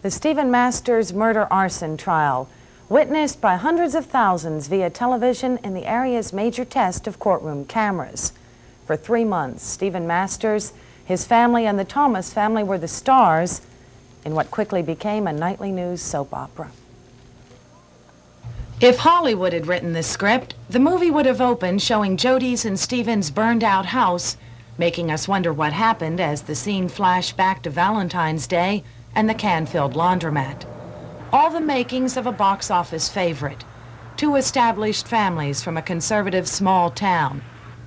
The Stephen Masters murder-arson trial, witnessed by hundreds of thousands via television in the area's major test of courtroom cameras. For 3 months, Stephen Masters, his family, and the Thomas family were the stars in what quickly became a nightly news soap opera. If Hollywood had written the script, the movie would have opened showing Jody's and Stephen's burned-out house, making us wonder what happened as the scene flashed back to Valentine's Day and the Canfield laundromat. All the makings of a box office favorite. 2 established families from a conservative small town.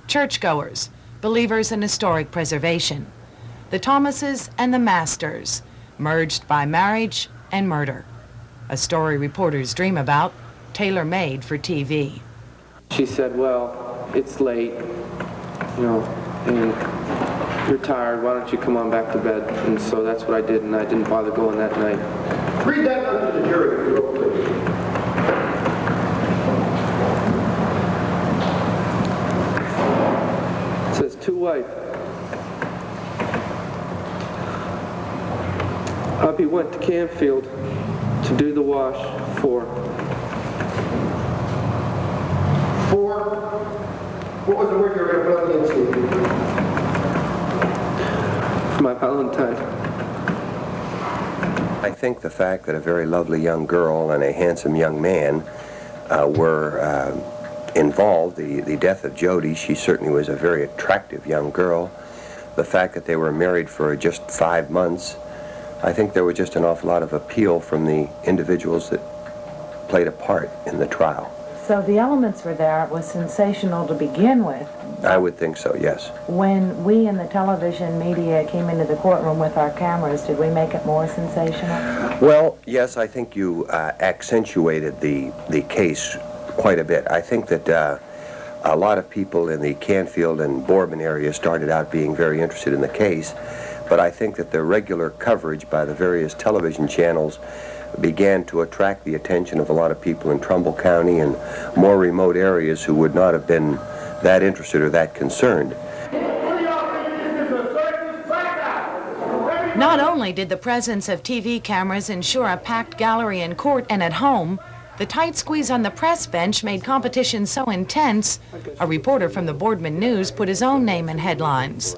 Churchgoers, believers in historic preservation. The Thomases and the Masters, merged by marriage and murder. A story reporters dream about, tailor-made for TV. She said, well, it's late, and you're tired, why don't you come on back to bed? And so that's what I did, and I didn't bother going that night. Read that one to the jury, real quick. It says, to wife. Hubby went to Canfield to do the wash for. What was the word you were going to put against you? For my Valentine. I think the fact that a very lovely young girl and a handsome young man were involved, the death of Jody, she certainly was a very attractive young girl. The fact that they were married for just 5 months, I think there was just an awful lot of appeal from the individuals that played a part in the trial. So the elements were there. It was sensational to begin with. I would think so, yes. When we in the television media came into the courtroom with our cameras, did we make it more sensational? Well, yes, I think you accentuated the case quite a bit. I think that a lot of people in the Canfield and Boardman area started out being very interested in the case, but I think that the regular coverage by the various television channels began to attract the attention of a lot of people in Trumbull County and more remote areas who would not have been that interested or that concerned. Not only did the presence of TV cameras ensure a packed gallery in court and at home, the tight squeeze on the press bench made competition so intense, a reporter from the Boardman News put his own name in headlines.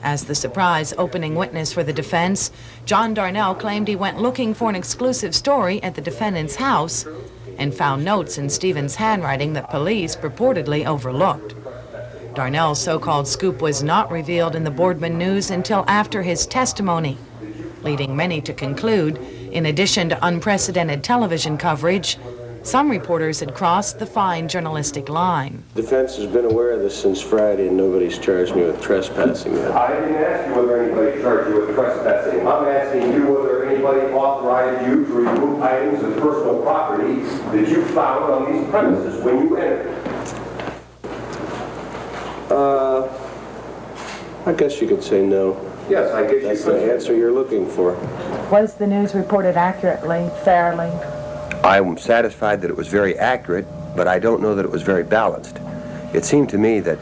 As the surprise opening witness for the defense, John Darnell claimed he went looking for an exclusive story at the defendant's house and found notes in Stephen's handwriting that police purportedly overlooked. Darnell's so-called scoop was not revealed in the Boardman News until after his testimony, leading many to conclude, in addition to unprecedented television coverage, some reporters had crossed the fine journalistic line. Defense has been aware of this since Friday, and nobody's charged me with trespassing yet. I didn't ask you whether anybody charged you with trespassing. I'm asking you whether anybody authorized you to remove items of personal property that you found on these premises when you entered. I guess you could say no. Yes, I guess That's you could. the answer you're looking for. Was the news reported accurately, fairly? I'm satisfied that it was very accurate, but I don't know that it was very balanced. It seemed to me that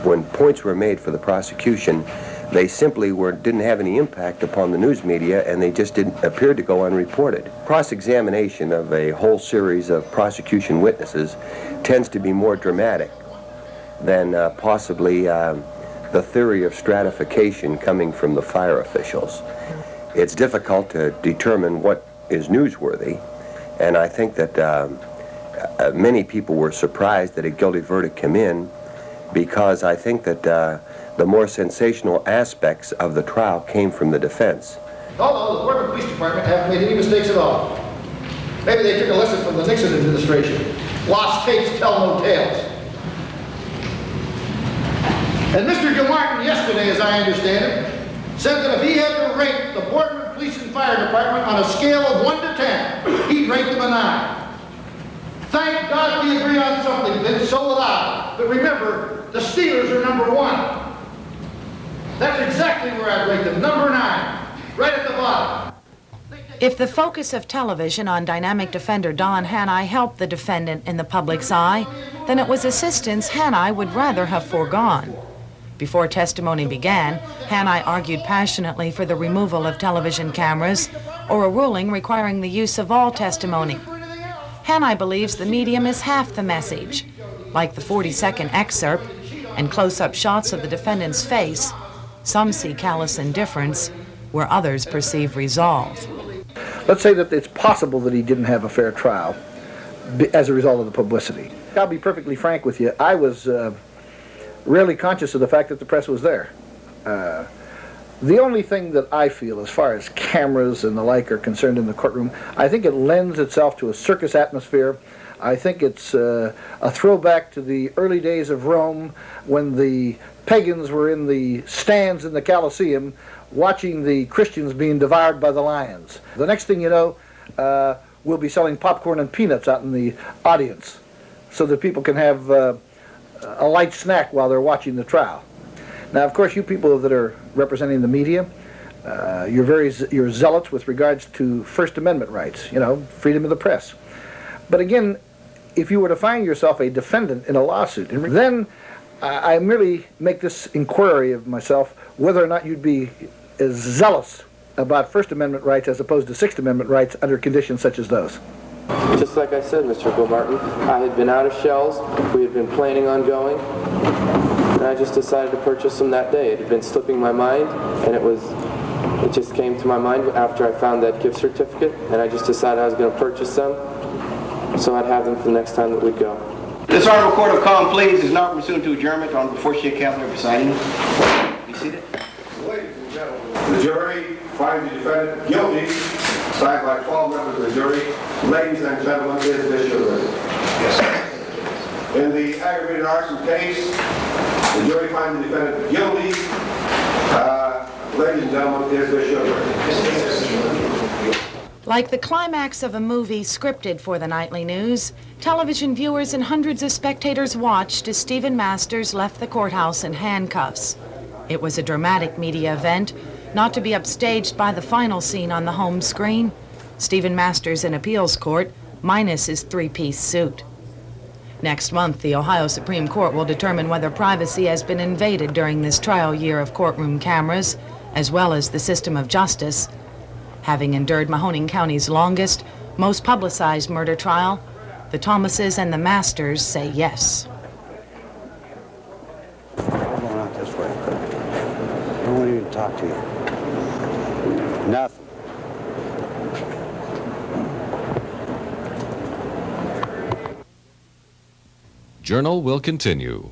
when points were made for the prosecution, they simply didn't have any impact upon the news media, and they just didn't appear to go unreported. Cross-examination of a whole series of prosecution witnesses tends to be more dramatic than possibly the theory of stratification coming from the fire officials. It's difficult to determine what is newsworthy, and I think that many people were surprised that a guilty verdict came in, because I think that the more sensational aspects of the trial came from the defense. Although the Boardman Police Department haven't made any mistakes at all. Maybe they took a lesson from the Nixon administration. Lost tapes tell no tales. And Mr. Gilmartin yesterday, as I understand it, said that if he had to rate the Boardman Police and Fire Department on a scale of 1 to 10, he'd rate them a 9. Thank God we agree on something, Vince, so will I. But remember, the Steelers are number 1. That's exactly where I'd rate them, number 9, right at the bottom. If the focus of television on dynamic defender Don Hanni helped the defendant in the public's eye, then it was assistance Hanni would rather have foregone. Before testimony began, Hanai argued passionately for the removal of television cameras or a ruling requiring the use of all testimony. Hanai believes the medium is half the message. Like the 40-second excerpt and close-up shots of the defendant's face, some see callous indifference where others perceive resolve. Let's say that it's possible that he didn't have a fair trial as a result of the publicity. I'll be perfectly frank with you. I was rarely conscious of the fact that the press was there. The only thing that I feel as far as cameras and the like are concerned in the courtroom, I think it lends itself to a circus atmosphere. I think it's a throwback to the early days of Rome when the pagans were in the stands in the Colosseum watching the Christians being devoured by the lions. The next thing you know, we'll be selling popcorn and peanuts out in the audience so that people can have a light snack while they're watching the trial. Now, of course, you people that are representing the media, you're zealots with regards to First Amendment rights, you know, freedom of the press. But again, if you were to find yourself a defendant in a lawsuit, then I merely make this inquiry of myself whether or not you'd be as zealous about First Amendment rights as opposed to Sixth Amendment rights under conditions such as those. Just like I said, Mr. Gilmartin, I had been out of shells, we had been planning on going, and I just decided to purchase them that day. It had been slipping my mind, and it just came to my mind after I found that gift certificate, and I just decided I was going to purchase them, so I'd have them for the next time that we'd go. This Honorable Court of Common Pleas is not pursuant to adjournment. Honorable Forsyth Cavalier presiding. Be seated. Ladies and gentlemen, the jury finds the defendant guilty, signed by 12 members of the jury. Ladies and gentlemen, is this your verdict? Yes. In the aggravated arson case, the jury finds the defendant guilty. Ladies and gentlemen, is this your verdict? Like the climax of a movie scripted for the nightly news, television viewers and hundreds of spectators watched as Stephen Masters left the courthouse in handcuffs. It was a dramatic media event, not to be upstaged by the final scene on the home screen. Stephen Masters in appeals court, minus his three-piece suit. Next month, the Ohio Supreme Court will determine whether privacy has been invaded during this trial year of courtroom cameras, as well as the system of justice. Having endured Mahoning County's longest, most publicized murder trial, the Thomases and the Masters say yes. Hold on out this way. I don't want to talk to you. Nothing. Journal will continue.